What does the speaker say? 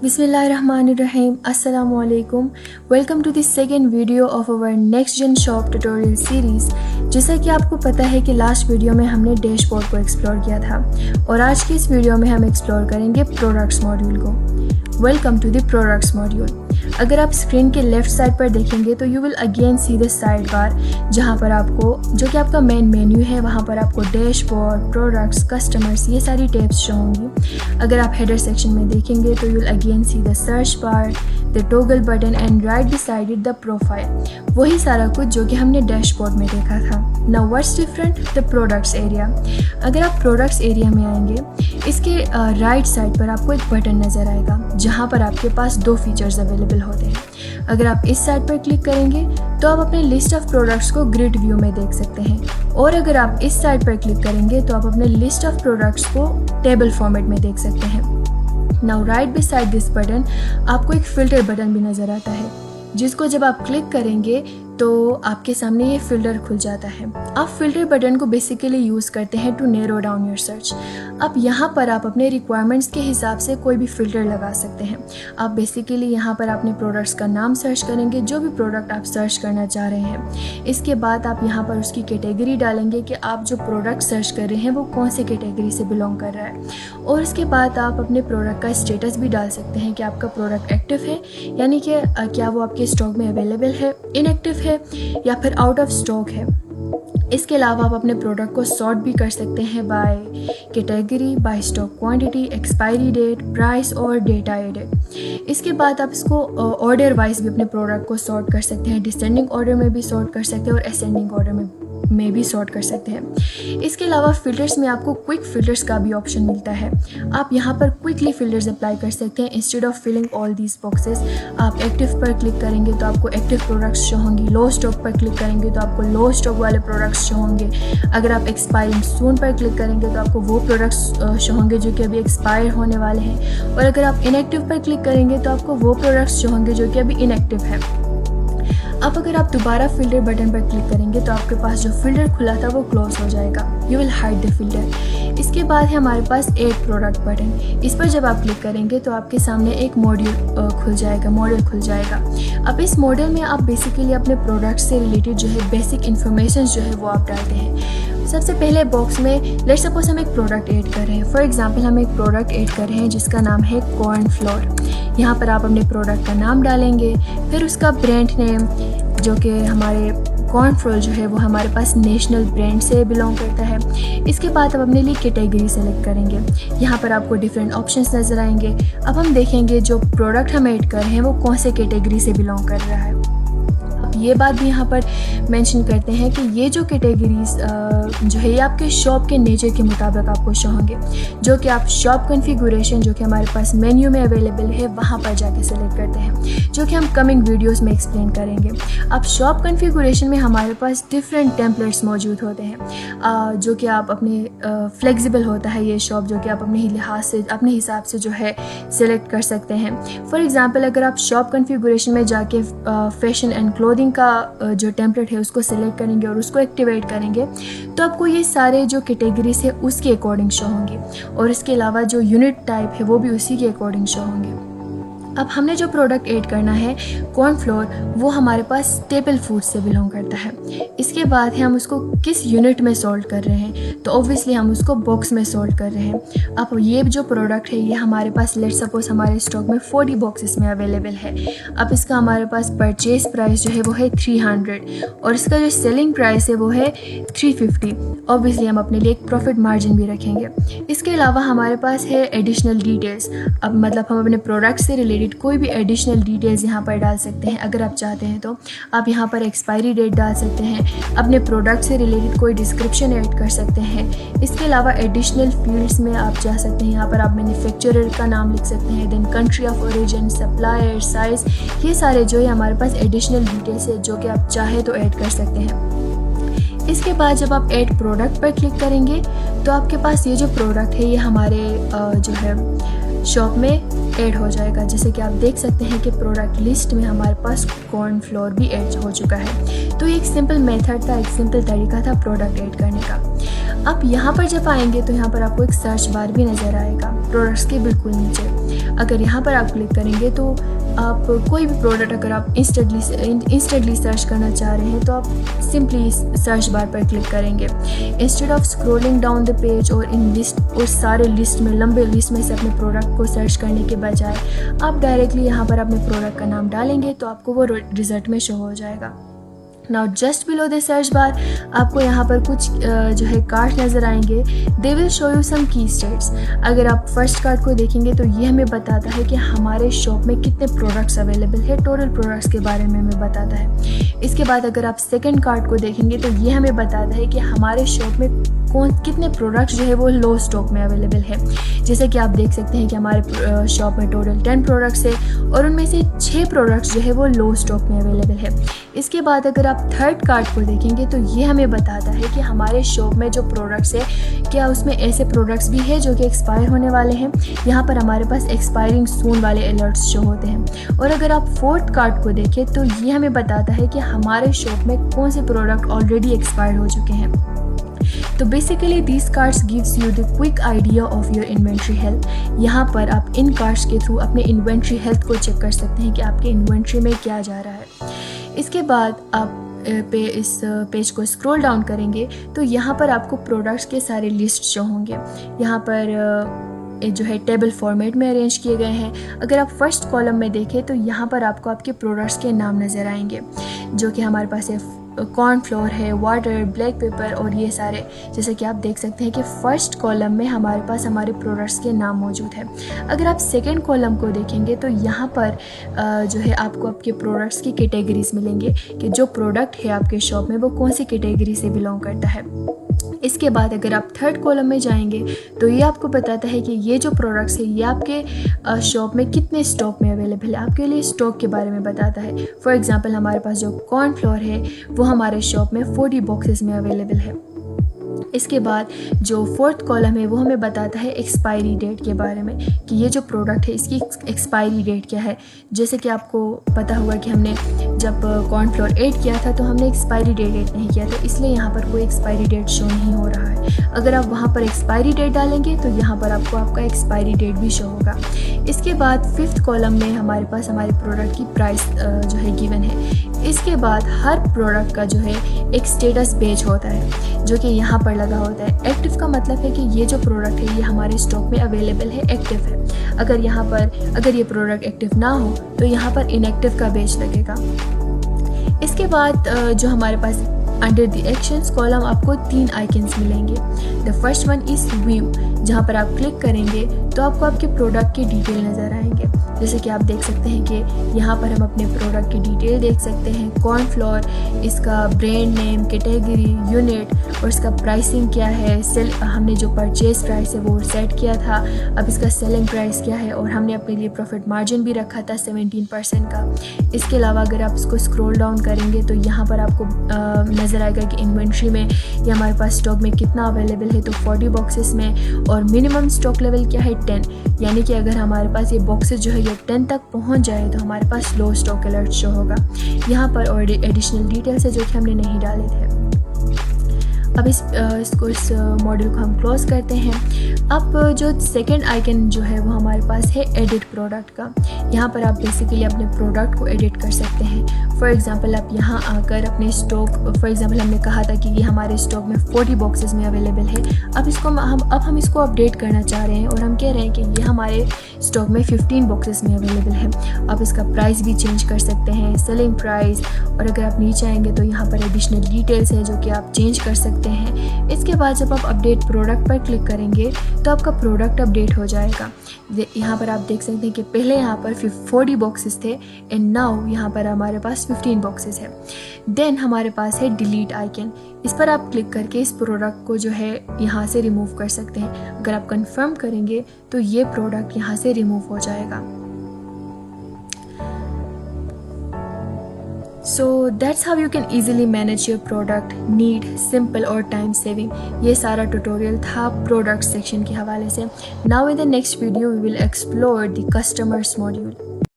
Bismillahirrahmanirrahim. Assalamualaikum. Welcome to the second video of our next gen shop tutorial series. जैसा कि आपको पता है कि लास्ट वीडियो में हमने डैशबोर्ड को एक्सप्लोर किया था और आज की इस वीडियो में हम एक्सप्लोर करेंगे प्रोडक्ट्स मॉड्यूल को। Welcome to the products module. अगर आप स्क्रीन के लेफ्ट साइड पर देखेंगे तो you will again see the side bar, जहाँ पर आपको जो कि आपका मेन मेन्यू है वहाँ पर आपको डैशबोर्ड, प्रोडक्ट्स, कस्टमर्स ये सारी टैब्स शो होंगी। अगर आप हेडर सेक्शन में देखेंगे तो you will again see the search bar, the toggle button and right beside it the profile. वही सारा कुछ जो कि हमने डैशबोर्ड में देखा था। Now what's different? The products area. अगर आप प्रोडक्ट्स एरिया में आएंगे, इसके राइट साइड पर आपको एक बटन नज़र आएगा जहाँ पर आपके पास दो फीचर्स अवेलेबल होते हैं। अगर आप इस साइड पर क्लिक करेंगे तो आप अपने लिस्ट ऑफ प्रोडक्ट्स को ग्रिड व्यू में देख सकते हैं, और अगर आप इस साइड पर क्लिक करेंगे तो आप अपने लिस्ट ऑफ प्रोडक्ट्स को टेबल फॉर्मेट में देख सकते हैं। Now right beside this button आपको एक फिल्टर बटन भी नज़र आता है, जिसको जब आप क्लिक करेंगे तो आपके सामने ये फिल्टर खुल जाता है। आप फिल्टर बटन को बेसिकली यूज़ करते हैं to narrow down your search. अब यहाँ पर आप अपने रिक्वायरमेंट्स के हिसाब से कोई भी फ़िल्टर लगा सकते हैं। आप बेसिकली यहाँ पर अपने प्रोडक्ट्स का नाम सर्च करेंगे, जो भी प्रोडक्ट आप सर्च करना चाह रहे हैं। इसके बाद आप यहाँ पर उसकी कैटेगरी डालेंगे कि आप जो प्रोडक्ट सर्च कर रहे हैं वो कौन से कैटेगरी से बिलोंग कर रहा है, और इसके बाद आप अपने प्रोडक्ट का स्टेटस भी डाल सकते हैं कि आपका प्रोडक्ट एक्टिव है, यानी कि क्या वो आपके स्टॉक में अवेलेबल है, इनएक्टिव है या फिर आउट ऑफ स्टॉक है। इसके अलावा आप अपने प्रोडक्ट को सॉर्ट भी कर सकते हैं by category, by stock quantity, expiry date, price और डेटा एडेड। इसके बाद आप इसको ऑर्डर वाइज भी अपने प्रोडक्ट को सॉर्ट कर सकते हैं। डिसेंडिंग ऑर्डर में भी सॉर्ट कर सकते हैं और असेंडिंग ऑर्डर में भी सॉर्ट कर सकते हैं। इसके अलावा फ़िल्टर्स में आपको क्विक फ़िल्टर्स का भी ऑप्शन मिलता है। आप यहाँ पर क्विकली फ़िल्टर्स अप्लाई कर सकते हैं instead of filling all these boxes. आप एक्टिव पर क्लिक करेंगे तो आपको एक्टिव प्रोडक्ट्स शो होंगी, लो स्टॉक पर क्लिक करेंगे तो आपको लो स्टॉक वाले प्रोडक्ट्स शो होंगे। अगर आप एक्सपायरिंग सून पर क्लिक करेंगे तो आपको वो प्रोडक्ट्स शो होंगे जो कि अभी एक्सपायर होने वाले हैं, और अगर आप इनएक्टिव पर क्लिक करेंगे तो आपको वो प्रोडक्ट्स शो होंगे जो कि अभी इनएक्टिव है। अब अगर आप दोबारा फिल्टर बटन पर क्लिक करेंगे तो आपके पास जो फिल्टर खुला था वो क्लोज हो जाएगा। You will hide the filter. इसके बाद है हमारे पास ऐड प्रोडक्ट बटन। इस पर जब आप क्लिक करेंगे तो आपके सामने एक मॉड्यूल खुल जाएगा। अब इस मॉड्यूल में आप बेसिकली अपने प्रोडक्ट से रिलेटेड जो है बेसिक इन्फॉर्मेशन जो है वो आप डालते हैं। सबसे पहले बॉक्स में लेट्स सपोज हम एक प्रोडक्ट ऐड कर रहे हैं। फॉर एग्जांपल हम एक प्रोडक्ट ऐड कर रहे हैं जिसका नाम है कॉर्न फ्लोर। यहाँ पर आप अपने प्रोडक्ट का नाम डालेंगे, फिर उसका ब्रांड नेम, जो कि हमारे कॉर्न फ्लोर जो है वो हमारे पास नेशनल ब्रांड से बिलोंग करता है। इसके बाद आप अपने लिए कैटेगरी सेलेक्ट करेंगे। यहाँ पर आपको डिफरेंट ऑप्शंस नज़र आएंगे। अब हम देखेंगे जो प्रोडक्ट हम ऐड कर रहे हैं वो कौन से कैटेगरी से बिलोंग कर रहा है। ये बात भी यहाँ पर मेंशन करते हैं कि ये जो कैटेगरीज जो है ये आपके शॉप के नेचर के मुताबिक आपको शो होंगे, जो कि आप शॉप कॉन्फ़िगरेशन जो कि हमारे पास मेन्यू में अवेलेबल है वहाँ पर जाके सेलेक्ट करते हैं, जो कि हम कमिंग वीडियोस में एक्सप्लेन करेंगे। अब शॉप कॉन्फ़िगरेशन में हमारे पास डिफरेंट टेम्पलेट्स मौजूद होते हैं, जो कि आप अपने फ्लेक्सिबल होता है ये शॉप, जो कि आप अपने लिहाज से अपने हिसाब से जो है सेलेक्ट कर सकते हैं। फॉर एग्ज़ाम्पल अगर आप शॉप कॉन्फ़िगरेशन में जाके फैशन एंड क्लोथिंग का जो टेम्पलेट है उसको सेलेक्ट करेंगे और उसको एक्टिवेट करेंगे तो आपको ये सारे जो कैटेगरीज है उसके अकॉर्डिंग शो होंगे, और इसके अलावा जो यूनिट टाइप है वो भी उसी के अकॉर्डिंग शो होंगे। अब हमने जो प्रोडक्ट ऐड करना है कॉर्न फ्लोर, वो हमारे पास स्टेपल फूड से बिलोंग करता है। इसके बाद है हम उसको किस यूनिट में सॉल्ट कर रहे हैं, तो ऑब्वियसली हम उसको बॉक्स में सॉल्ट कर रहे हैं। अब ये जो प्रोडक्ट है ये हमारे पास लेट्स सपोज हमारे स्टॉक में 40 बॉक्सेस में अवेलेबल है। अब इसका हमारे पास परचेज प्राइस जो है वो है 300 और इसका जो सेलिंग प्राइस है वो है 350। ऑब्वियसली हम अपने लिए एक प्रॉफिट मार्जिन भी रखेंगे। इसके अलावा हमारे पास है एडिशनल डिटेल्स। अब मतलब हम अपने प्रोडक्ट से रिलेटेड कोई भी एडिशनल डिटेल्स यहाँ पर डाल सकते हैं। अगर आप चाहते हैं तो आप यहाँ पर एक्सपायरी डेट डाल सकते हैं, अपने प्रोडक्ट से रिलेटेड कोई डिस्क्रिप्शन ऐड कर सकते हैं। इसके अलावा एडिशनल फील्ड्स में आप जा सकते हैं, यहाँ पर आप मैन्युफैक्चरर का नाम लिख सकते हैं, then country of origin, supplier, size, ये सारे जो है हमारे पास एडिशनल डिटेल्स है जो कि आप चाहे तो ऐड कर सकते हैं। इसके बाद जब आप ऐड प्रोडक्ट पर क्लिक करेंगे तो आपके पास ये जो प्रोडक्ट है ये हमारे जो है शॉप में ऐड हो जाएगा। जैसे कि आप देख सकते हैं कि प्रोडक्ट लिस्ट में हमारे पास कॉर्नफ्लोर भी ऐड हो चुका है। तो ये एक सिंपल मेथड था, एक सिंपल तरीका था प्रोडक्ट ऐड करने का। अब यहाँ पर जब आएंगे तो यहाँ पर आपको एक सर्च बार भी नज़र आएगा प्रोडक्ट्स के बिल्कुल नीचे। अगर यहाँ पर आप क्लिक करेंगे तो आप कोई भी प्रोडक्ट अगर आप इंस्टेंटली सर्च करना चाह रहे हैं तो आप सिंपली इस सर्च बार पर क्लिक करेंगे। Instead of scrolling down the page और इन लिस्ट और सारे लिस्ट में लंबे लिस्ट में से अपने प्रोडक्ट को सर्च करने के बजाय आप डायरेक्टली यहाँ पर अपने प्रोडक्ट का नाम डालेंगे तो आपको वो रिजल्ट में शो हो जाएगा। Now just below the search bar आपको यहाँ पर कुछ जो है कार्ड नज़र आएंगे। They will show you some key stats. अगर आप फर्स्ट कार्ड को देखेंगे तो ये हमें बताता है कि हमारे शॉप में कितने प्रोडक्ट्स अवेलेबल है, टोटल प्रोडक्ट्स के बारे में हमें बताता है। इसके बाद अगर आप सेकंड कार्ड को देखेंगे तो ये हमें बताता है कि हमारे शॉप में कितने प्रोडक्ट्स जो है वो लो स्टॉक में अवेलेबल है। जैसे कि आप देख सकते हैं कि हमारे शॉप में टोटल 10 प्रोडक्ट्स है और उनमें से 6 प्रोडक्ट्स जो है वो लो स्टॉक में अवेलेबल है। इसके बाद अगर आप थर्ड कार्ड को देखेंगे तो ये हमें बताता है कि हमारे शॉप में जो प्रोडक्ट्स है क्या उसमें ऐसे प्रोडक्ट्स भी है जो कि एक्सपायर होने वाले हैं। यहाँ पर हमारे पास एक्सपायरिंग सून वाले अलर्ट्स शो होते हैं। और अगर आप फोर्थ कार्ड को देखें तो ये हमें बताता है कि हमारे शॉप में कौन से प्रोडक्ट ऑलरेडी एक्सपायर हो चुके हैं। तो basically these cards gives you the quick idea of your inventory health. यहाँ पर आप इन कार्ड्स के थ्रू अपने इन्वेंट्री हेल्थ को चेक कर सकते हैं कि आपके इन्वेंट्री में क्या जा रहा है। इसके बाद आप इस पेज को स्क्रॉल डाउन करेंगे तो यहाँ पर आपको प्रोडक्ट्स के सारे लिस्ट शो होंगे। यहाँ पर जो है टेबल फॉर्मेट में अरेंज किए गए हैं। अगर आप फर्स्ट कॉलम में देखें तो यहाँ पर आपको आपके प्रोडक्ट्स के नाम नज़र आएंगे जो कि हमारे पास है कॉर्नफ्लोर है, वाटर, ब्लैक पेपर और ये सारे। जैसे कि आप देख सकते हैं कि फर्स्ट कॉलम में हमारे पास हमारे प्रोडक्ट्स के नाम मौजूद है। अगर आप सेकंड कॉलम को देखेंगे तो यहाँ पर जो है आपको आपके प्रोडक्ट्स की कैटेगरीज मिलेंगे कि जो प्रोडक्ट है आपके शॉप में वो कौन सी कैटेगरी से बिलोंग करता है। इसके बाद अगर आप थर्ड कॉलम में जाएंगे तो ये आपको बताता है कि ये जो प्रोडक्ट्स है ये आपके शॉप में कितने स्टॉक में अवेलेबल है, आपके लिए स्टॉक के बारे में बताता है। फॉर एग्जांपल हमारे पास जो कॉर्नफ्लोर है वो हमारे शॉप में 40 बॉक्सेस में अवेलेबल है। इसके बाद जो फोर्थ कॉलम है वो हमें बताता है एक्सपायरी डेट के बारे में कि ये जो प्रोडक्ट है इसकी एक्सपायरी डेट क्या है। जैसे कि आपको पता होगा कि हमने जब कॉर्नफ्लोर ऐड किया था तो हमने एक्सपायरी डेट ऐड नहीं किया था, इसलिए यहाँ पर कोई एक्सपायरी डेट शो नहीं हो रहा है। अगर आप वहाँ पर एक्सपायरी डेट डालेंगे तो यहाँ पर आपको आपका एक्सपायरी डेट भी शो होगा। इसके बाद फिफ्थ कॉलम में हमारे पास हमारे प्रोडक्ट की प्राइस जो है गिवन है। इसके बाद हर प्रोडक्ट का जो है एक स्टेटस पेज होता है जो कि यहाँ पर लगा होता है। एक्टिव का मतलब है कि ये जो प्रोडक्ट है ये हमारे स्टॉक में अवेलेबल है, एक्टिव है। अगर ये प्रोडक्ट एक्टिव ना हो तो यहाँ पर इनएक्टिव का पेज लगेगा। इसके बाद जो हमारे पास अंडर द एक्शंस कॉलम आपको 3 आइकन्स मिलेंगे। The first one is view, जहाँ पर आप क्लिक करेंगे तो आपको आपके प्रोडक्ट की डिटेल नज़र आएंगे। जैसे कि आप देख सकते हैं कि यहाँ पर हम अपने प्रोडक्ट की डिटेल देख सकते हैं। कॉर्नफ्लोर, इसका ब्रांड नेम, कैटेगरी, यूनिट और इसका प्राइसिंग क्या है। हमने जो परचेज प्राइस है वो सेट किया था, अब इसका सेलिंग प्राइस क्या है और हमने अपने लिए प्रॉफिट मार्जिन भी रखा था 17% का। इसके अलावा अगर आप इसको स्क्रॉल डाउन करेंगे तो यहाँ पर आपको नज़र आएगा कि इन्वेंट्री में ये हमारे पास स्टॉक में कितना अवेलेबल है। तो 40 बॉक्सेस में और मिनिमम स्टॉक लेवल क्या है 10, यानी कि अगर हमारे पास ये बॉक्सेस जो है ये 10 तक पहुंच जाए तो हमारे पास लो स्टॉक अलर्ट शो होगा। यहाँ पर और एडिशनल डिटेल्स है जो कि हमने नहीं डाले थे। अब इस मॉड्यूल को हम क्लोज करते हैं। अब जो सेकंड आइकन जो है वो हमारे पास है एडिट प्रोडक्ट का। यहाँ पर आप बेसिकली अपने प्रोडक्ट को एडिट कर सकते हैं। फॉर एग्जांपल आप यहाँ आकर अपने स्टॉक, फॉर एग्जांपल हमने कहा था कि ये हमारे स्टॉक में 40 बॉक्सेस में अवेलेबल है। अब हम इसको अपडेट करना चाह रहे हैं और हम कह रहे हैं कि ये हमारे स्टॉक में 15 बॉक्सेस में अवेलेबल है। आप इसका प्राइस भी चेंज कर सकते हैं, सेलिंग प्राइस, और अगर आप नीचे आएंगे तो यहाँ पर एडिशनल डिटेल्स है जो कि आप चेंज कर सकते हैं। इसके बाद जब आप अपडेट प्रोडक्ट पर क्लिक करेंगे तो आपका प्रोडक्ट अपडेट हो जाएगा। यहाँ पर आप देख सकते हैं कि पहले यहाँ पर 40 बॉक्सेस थे एंड नाउ यहाँ पर हमारे पास 15 बॉक्सेस है। देन हमारे पास है डिलीट आइकन, इस पर आप क्लिक करके इस प्रोडक्ट को जो है यहाँ से रिमूव कर सकते हैं। अगर आप कंफर्म करेंगे तो ये प्रोडक्ट यहाँ से रिमूव हो जाएगा। So that's how you can easily manage your product, neat, simple और टाइम सेविंग। ये सारा ट्यूटोरियल था प्रोडक्ट सेक्शन के हवाले से। Now in the next video we will explore the customers module.